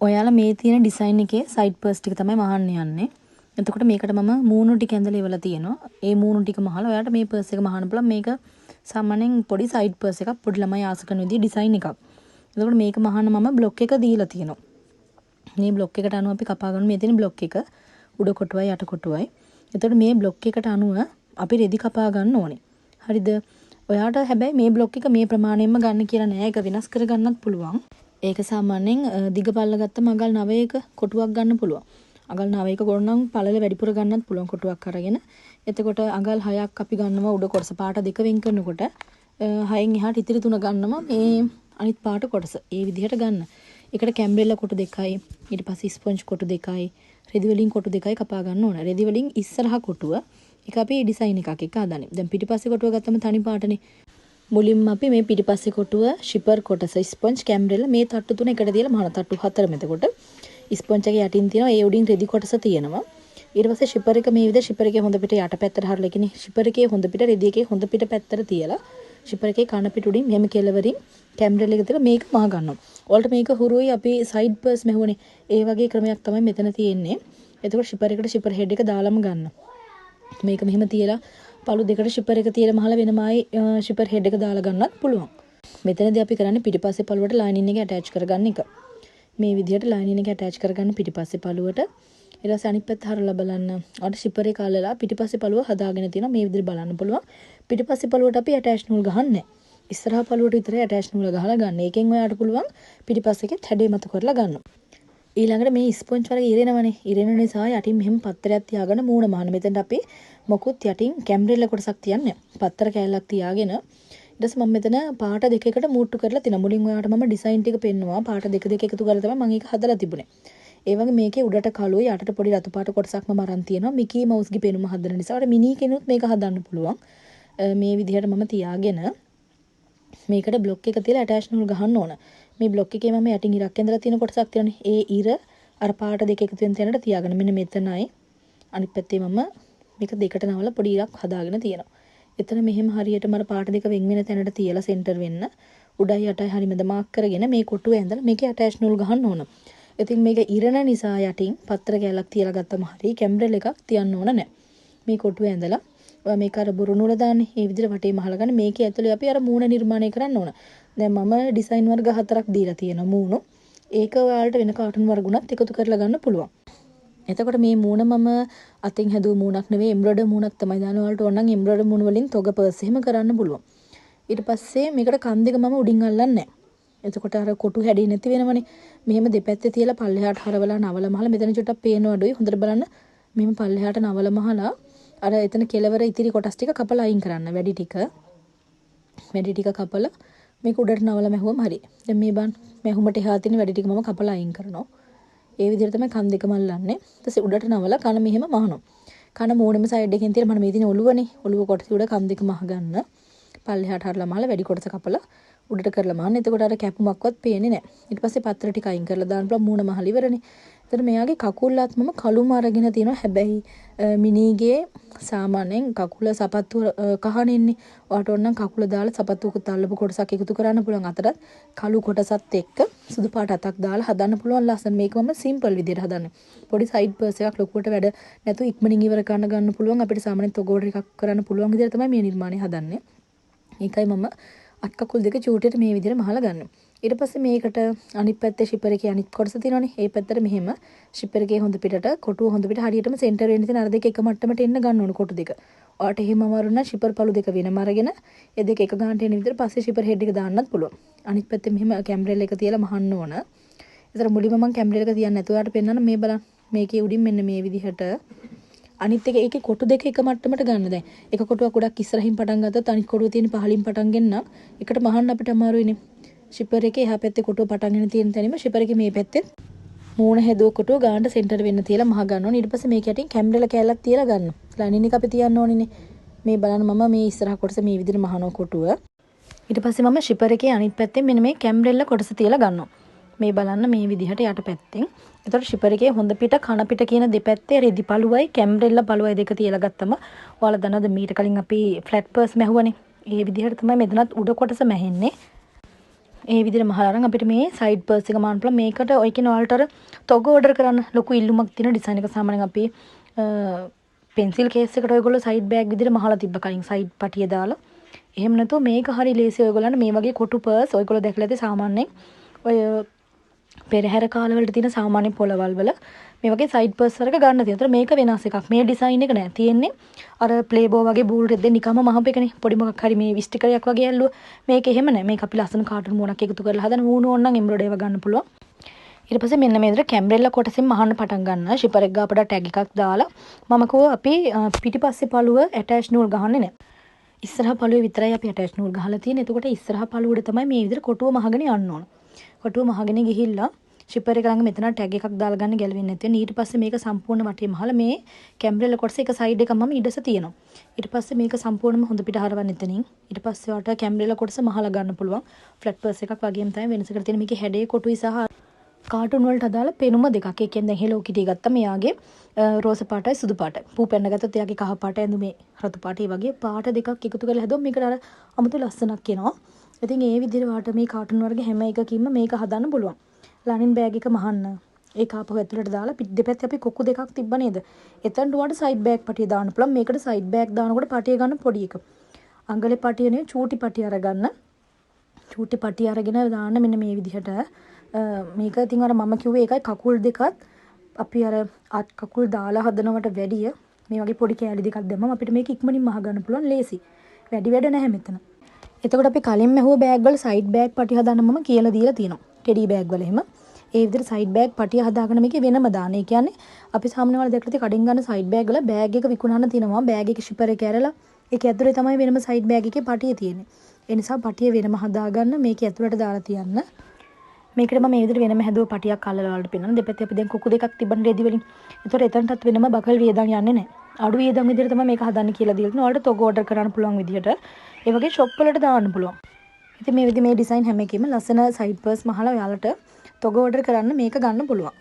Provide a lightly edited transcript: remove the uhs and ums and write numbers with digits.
ඔයාලා මේ තියෙන ඩිසයින් එකේ සයිඩ් පර්ස් ටික තමයි මහන්න යන්නේ. එතකොට මේකට මම මූණු ටික ඇඳලා ඉවලා තියෙනවා. ඒ මූණු ටික මහලා ඔයාලට මේ පර්ස් එක මහන්න පුළුවන්. මේක සාමාන්‍යයෙන් පොඩි සයිඩ් පර්ස් එකක්. පොඩි ළමයි ආස කරන විදිහේ ඩිසයින් එකක්. එතකොට මේක මහන්න මම බ්ලොක් එක දීලා තියෙනවා. මේ බ්ලොක් එකට අනුව අපි කපා ගන්න මේ තියෙන බ්ලොක් එක උඩ කොටුවයි යට කොටුවයි. එතකොට මේ බ්ලොක් එකට අනුව අපි රෙදි කපා ගන්න ඕනේ. හරිද? ඔයාට හැබැයි මේ බ්ලොක් එක මේ ප්‍රමාණයෙන්ම ගන්න කියලා නෑ. ඒක වෙනස් කර ගන්නත් පුළුවන්. ඒක සාමාන්‍යයෙන් දිග පල්ල ගත්තම අගල් 9ක කොටුවක් ගන්න පුළුවන්. අගල් 9ක ගොඩ නම් පළල වැඩිපුර ගන්නත් පුළුවන් කොටුවක් අරගෙන. එතකොට අගල් 6ක් අපි ගන්නවා උඩ කොටස පාට දෙක වෙන් කරනකොට 6න් එහාට ඉතිරි 3 ගන්නවා මේ අනිත් පාට කොටස. ඒ විදිහට ගන්න. ඒකට කැම්බ්‍රෙල්ලා කොටු දෙකයි ඊට පස්සේ ස්පොන්ජ් කොටු දෙකයි රෙදි වලින් කොටු දෙකයි කපා ගන්න ඕන. රෙදි වලින් ඉස්සරහ කොටුව ඒක අපි ඩිසයින් එකක් එක හදන්නේ. දැන් පිටිපස්සේ කොටුව ගත්තම තනි පාටනේ. මුලින්ම අපි මේ පිටිපස්සේ කොටුව ෂිපර් කොටස ස්පොන්ජ් කැම්බ්‍රෙල්ලා මේ තට්ටු තුන එකට දාලා මහන තට්ටු 4 මෙතකොට ස්පොන්ජ් එකේ යටින් තියෙනවා ඒ උඩින් රෙදි කොටස තියෙනවා. ඊට පස්සේ ෂිපර් එක මේ විදිහට ෂිපර් එකේ හොඳ පිට යට පැත්තට හරලා කියන්නේ ෂිපර් එකේ හොඳ පිට රෙදි එකේ හොඳ පිට පැත්තට තියලා ෂිපර් එකේ කන පිට උඩින් මෙහෙම කෙලවරින් කැම්බ්‍රෙල් එක දාලා මේක මහ ගන්නවා. ඔයාලට මේක හුරුයි අපි සයිඩ් පර්ස් මෙහුවනේ. ඒ වගේ ක්‍රමයක් තමයි මෙතන තියෙන්නේ. එතකොට ෂිපර් එකට ෂිපර් හෙඩ් එක දාලාම ගන්න. මේක මෙහෙම තියලා පළු දෙකට ෂිපර් එක තියලා මහලා වෙනමයි ෂිපර් හෙඩ් එක දාලා ගන්නත් පුළුවන්. මෙතනදී අපි කරන්නේ පිටිපස්සේ පළුවට ලයිනින් එක ඇටච් කරගන්න එක. මේ විදිහට ලයිනින් එක ඇටච් කරගන්න පිටිපස්සේ පළුවට. ඊට පස්සේ අනිත් පැත්ත හරලා බලන්න. අර ෂිපර් එක අල්ලලා පිටිපස්සේ පළුව හදාගෙන තියෙනවා. මේ විදිහට බලන්න පුළුවන්. පිටිපස්සේ පළුවට අපි ඇටච් නූල් ගහන්නේ. ඉස්සරහා පළුවට විතරයි ඇටච් නූල ගහලා ගන්න. ඒකෙන් ඔයාලට පුළුවන් පිටිපස්සෙකෙත් හැඩේ මත කරලා ගන්න. ඊළඟට මේ ස්පොන්ජ් වල ඉරෙනවනේ. ඉරෙන නිසා යටින් මෙහෙම පත්තරයක් තියාගෙන මූණ මහන. මෙතෙන්ට අපි මොකුත් යටින් කැම්බ්‍රෙල්ල කොටසක් තියන්නේ. පත්තර කෑල්ලක් තියාගෙන ඊට පස්සේ මම මෙතන පාට දෙකකට මූට්ටු කරලා තිනා. මුලින් ඔයාලට මම ඩිසයින් ටික පෙන්නුවා. පාට දෙක දෙක එකතු කරලා තමයි මම ඒක හදලා තිබුණේ. ඒ වගේ මේකේ උඩට කළුයි යටට පොඩි රතු පාට කොටසක් මම අරන් තියෙනවා. මිකී මවුස්ගේ පෙනුම හදන නිසා අර මිනී කෙනුත් මේක හදන්න පුළුවන්. මේ විදිහට මම තියාගෙන මේකට බ්ලොක් එක තියලා ඇටච් නූල් ගහන්න ඕන. මේ බ්ලොක් එකේ මම යටින් ඉරක් ඇඳලා තියෙන කොටසක් තියෙනනේ. ඒ ඉර අර පාට දෙක එකතු වෙන තැනට තියාගෙන මෙන්න මෙතනයි අනිත් පැත්තේ මම මේක දෙකට නවලා පොඩි ඉරක් හදාගෙන තියෙනවා. එතන මෙහෙම හරියටම අර පාට දෙක වෙන් වෙන තැනට තියලා සෙන්ටර් වෙන්න උඩයි යටයි හරි මැද මාක් කරගෙන මේ කොටුව ඇඳලා මේකේ ඇටච් නූල් ගහන්න ඕන. ඉතින් මේක ඉරණ නිසා යටින් පත්‍ර කැලක් තියලා ගත්තම හරි කැම්බ්‍රෙල් එකක් තියන්න ඕන නැහැ. මේ කොටුව ඇඳලා ඔයා මේක අර බුරු නූල දාන්නේ. මේ විදිහට වටේ මහලා ගන්න. මේකේ ඇතුලේ අපි අර මූණ නිර්මාණය කරන්න ඕන. දැන් මම ඩිසයින් වර්ග 4ක් දීලා තියෙනවා මූණු. ඒක ඔයාලට වෙන කාටුන් වර්ගුණත් එකතු කරලා ගන්න පුළුවන්. එතකොට මේ මූණ මම අතින් හැදුව මූණක් නෙවෙයි එම්බ්‍රොයිඩර් මූණක් තමයි දාන ඔයාලට ඕන නම් එම්බ්‍රොයිඩර් මූණ වලින් තොග පර්ස් එහෙම කරන්න පුළුවන්. ඊට පස්සේ මේකට කන් දෙක මම උඩින් අල්ලන්නේ නැහැ. එතකොට අර කොටු හැඩේ නැති වෙනවනේ. මෙහෙම දෙපැත්තේ තියලා පල්ලෙහාට හරවලා නවල මහලා මෙතන චුට්ටක් පේනවා අඩුයි. හොඳට බලන්න. මෙහෙම පල්ලෙහාට නවල මහලා අර එතන කෙලවර ඉතිරි කොටස් ටික කපලා අයින් කරන්න. වැඩි ටික කපලා මේක උඩට නවල මැහුවම හරි. දැන් මේ බන් මැහුමට එහා තියෙන වැඩි ටික මම කපලා අයින් කරනවා. ඒ විදිහට තමයි කන් දෙකම අල්ලන්නේ. ඊට පස්සේ උඩට නවල කන මෙහෙම මහනවා. කන මෝඩෙම සයිඩ් එකෙන් තියලා මම මේ තියෙන ඔළුවනේ. ඔළුව කොටස උඩ කන් දෙක මහ ගන්න. පල්ලෙහාට හරලා මහලා වැඩි කොටස කපලා උඩට කරලා මහන්න. එතකොට අර කැපුමක්වත් පේන්නේ නැහැ. ඊට පස්සේ පත්‍ර ටික අයින් කරලා දාන්න පුළුවන් මූණ මහල ඉවරනේ. එතන මෙයාගේ කකුල්ලත් මම කළුම අරගෙන තියෙනවා. හැබැයි මිනීගේ සාමාන්‍යයෙන් කකුල සපත්තු කහනේ ඉන්නේ. ඔයාට ඕන නම් කකුල දාලා සපත්තුවකට අල්ලපු කොටසක් එකතු කරන්න පුළුවන්. අතරත් කළු කොටසත් එක්ක සුදු පාට අතක් දාලා හදන්න පුළුවන් ලස්සන. මේක මම සිම්පල් විදිහට හදන්නේ. පොඩි සයිඩ් පර්ස් එකක් ලොකුවට වැඩ නැතුව ඉක්මනින් ඉවර කරන්න ගන්න පුළුවන්. අපිට සාමාන්‍යයෙන් තොගෝඩර් එකක් කරන්න පුළුවන් විදිහට තමයි මේ නිර්මාණය හදන්නේ. ඒකයි මම අත් කකුල් දෙක චූටියට මේ විදිහට මහලා ගන්නවා. ඊට පස්සේ මේකට අනිත් පැත්තේ ෂිපර් එකේ අනිත් කොටස තියෙනවනේ. ඒ පැත්තට මෙහෙම ෂිපර් එකේ හොඳ පිටට කොටුව හොඳ පිට හරියටම සෙන්ටර් වෙන්න තියෙන අර දෙක එක මට්ටමට එන්න ගන්න ඕන කොටු දෙක. ඔයාට එහෙම අමාරු නම් ෂිපර් පළු දෙක වෙනම අරගෙන ඒ දෙක එක ගන්නට එන විදිහට පස්සේ ෂිපර් හෙඩ් එක දාන්නත් පුළුවන්. අනිත් පැත්තේ මෙහෙම කැම්බ්‍රෙල් එක තියලා මහන්න ඕන. ඒතර මුලින්ම මම කැම්බ්‍රෙල් එක තියන්නේ නැතුව ඔයාට පෙන්නන්න මේ බලන්න. මේකේ උඩින් මෙන්න මේ විදිහට අනිත් එක ඒකේ කොටු දෙක එක මට්ටමට ගන්න. දැන් එක කොටුවක් ගොඩක් ඉස්සරහින් පටන් ගත්තත් අනිත් කොටුව තියෙන පහලින් පටන් ගෙන්න එකට මහන්න අපිට අමාරුයිනේ. ෂිපර් එකේ එහා පැත්තේ කොටුව පටන් ගෙන තියෙන තැනම ෂිපර් එකේ මේ පැත්තේ මූණ හැදුව කොටුව ගානට සෙන්ටර් වෙන්න තියලා මහ ගන්න ඕනේ. ඊට පස්සේ මේක යටින් කැම්බ්‍රෙල් කෑල්ලක් තියලා ගන්න. ලයිනින් එක අපි තියන්න ඕනේනේ. මේ බලන්න මම මේ ඉස්සරහ කොටස මේ විදිහට මහනවා කොටුව. ඊට පස්සේ මම ෂිපර් එකේ අනිත් පැත්තෙන් මෙන්න මේ කැම්බ්‍රෙල් කොටස තියලා ගන්නවා. මේ බලන්න මේ විදිහට යට පැත්තෙන්. එතකොට ෂිපර් එකේ හොඳ පිට කන පිට කියන දෙපැත්තේ රෙදි පළුවයි කැම්බ්‍රෙල් පළුවයි දෙක තියලා ගත්තම ඔයාලා දන්නවද මීට කලින් අපි ෆ්ලැට් පර්ස් මැහුවනේ. ඒ විදිහට තමයි මෙතනත් උඩ කොටස මැහෙන්නේ. ඒ විදිහට මහලා නම් අපිට මේ සයිඩ් පර්ස් එක මාන්න පුළුවන්. මේකට ඔය කියන ඔයාලට අර තොග ඕඩර් කරන්න ලොකු ඉල්ලුමක් තියෙන ඩිසයින් එක සාමාන්‍යයෙන් අපි පෙන්සිල් කේස් එකට ඔයගොල්ලෝ සයිඩ් බෑග් විදිහට මහලා තිබ්බ කලින් සයිඩ් පටිය දාලා. එහෙම නැතුව මේක හරි ලේසි ඔයගොල්ලන්ට මේ වගේ කොටු පර්ස් ඔයගොල්ලෝ දැකලා ඇති සාමාන්‍යයෙන් ඔය පෙරහැර කාලවලට තියෙන සාමාන්‍ය පොළවල් වල මේ වගේ සයිඩ් පර්ස් වලක ගන්න තියෙනවා. ඒතර මේක වෙනස් එකක්. මේ ඩිසයින් එක නෑ. තියෙන්නේ අර ප්ලේබෝ වගේ බූල් රෙද්දෙන් නිකම්ම මහපු එකනේ. පොඩි මොකක් හරි මේ විස්ටිකරයක් වගේ ඇල්ලුවා. මේක එහෙම නෑ. මේක අපි ලස්සන කාටුන් මූණක් එකතු කරලා හදන මූණ ඕන නම් එම්බ්‍රොයිඩරි ඒවා ගන්න පුළුවන්. ඊට පස්සේ මෙන්න මේ විදිහට කැම්බරෙල්ලා කොටසෙන් මහන්න පටන් ගන්න. ෂිපර් එක ගාපට ටැග් එකක් දාලා මම කිව්වා අපි පිටිපස්සේ පළුව ඇටච් නූල් ගහන්නේ නෑ. ඉස්සරහ පළුවේ විතරයි අපි ඇටච් නූල් ගහලා තියෙන්නේ. එතකොට ඉස්සරහ පළුවට තමයි මේ විදිහට කොටුව මහගෙන යන්න ඕන. කොටුව මහගෙන ගිහිල්ලා ෂිපර් එක ළඟ මෙතන ටැග් එකක් දාලා ගන්න ගැලවෙන්නේ නැති වෙන. ඊට පස්සේ මේක සම්පූර්ණ වටේ මහලා මේ කැම්බරෙල්ලා කොටස එක සයිඩ් එකක් මම ඉඩස තියෙනවා. ඊට පස්සේ මේක සම්පූර්ණයෙන්ම හොඳ පිට හරවන්න එතනින්. ඊට පස්සේ වට කැම්බරෙල්ලා කොටස මහලා ගන්න පුළුවන්. ෆ්ලැට් පර්ස් එකක් වගේම තමයි වෙනසකට තියෙන. මේකේ හැඩේ කොටුයි සහ කාටුන් වලට අදාළ පෙනුම දෙකක්. ඒ කියන්නේ දැන් හෙලෝ කිටි ගත්තා මෙයාගේ රෝස පාටයි සුදු පාටයි. පූ පෙන්න ගත්තොත් එයාගේ කහ පාට ඇඳුමේ රතු පාටයි වගේ පාට දෙකක් එකතු කරලා හැදුවම මේකට අර අමුතු ලස්සනක් එනවා. ඉතින් ඒ විදිහට වාට මේ කාටුන් වර්ග හැම එකකින්ම මේක හදන්න පුළුවන්. ලනින් බෑග් එක මහන්න. ඒක ආපහු ඇතුළට දාලා දෙපැත්තේ අපි කොක්කු දෙකක් තිබ්බ නේද? එතනට වට සයිඩ් බෑග් පටිය දාන්න පුළුවන්. මේකට සයිඩ් බෑග් දානකොට පටිය ගන්න පොඩි එක. අඟලේ පටිය නෙවෙයි චූටි පටිය අරගන්න. චූටි පටිය අරගෙන දාන්න මෙන්න මේ විදිහට. මේක ඉතින් අර මම කිව්වේ ඒකයි කකුල් දෙකත් අපි අර අත් කකුල් දාලා හදනවට වැඩිය මේ වගේ පොඩි කෑලි දෙකක් දැම්මම අපිට මේක ඉක්මනින් මහ ගන්න පුළුවන් ලේසි. වැඩි වැඩ නැහැ මෙතන. එතකොට අපි කලින් මහුව බෑග් වල සයිඩ් බෑග් පටි හදන්න මම කියලා දීලා තියෙනවා. ටෙඩි බෑග් වල එහෙම. ඒ විදිහට සයිඩ් බෑග් පටිය හදාගෙන මේකේ වෙනම දාන. ඒ කියන්නේ අපි සාමාන්‍ය වල දැක්කලා තියෙන කඩින් ගන්න සයිඩ් බෑග් වල බෑග් එක විකුණන්න තියෙනවා. බෑග් එක ෂිපර් එක ඇරලා ඒක ඇතුලේ තමයි වෙනම සයිඩ් බෑග් එකේ පටිය තියෙන්නේ. ඒ නිසා පටිය වෙනම හදාගන්න මේක ඇතුලට දාලා තියන්න. මේකට මම මේ විදිහට වෙනම හැදුව පටියක් අල්ලලා වලට පෙන්නන දෙපැත්තේ අපි දැන් කොකු දෙකක් තිබ්බන රෙදි වලින්. ඒතකොට එතනටත් වෙනම බකල් වියදම් යන්නේ නැහැ. අඩු වියදම් විදිහට තමයි මේක හදන්න කියලා දීලා තියෙනවා. ඔයාලට තොග ඕඩර් කරන්න පුළුවන් විදිහට. ඒ වගේ ෂොප් වලට දාන්න පුළුවන්. ඉතින් මේ විදිහේ මේ ඩිසයින් හැම එකෙම ලස්සන සයිඩ් පර්ස් මහලා ඔයාලට තොග ඕඩර් කරන්න මේක ගන්න පුළුවන්.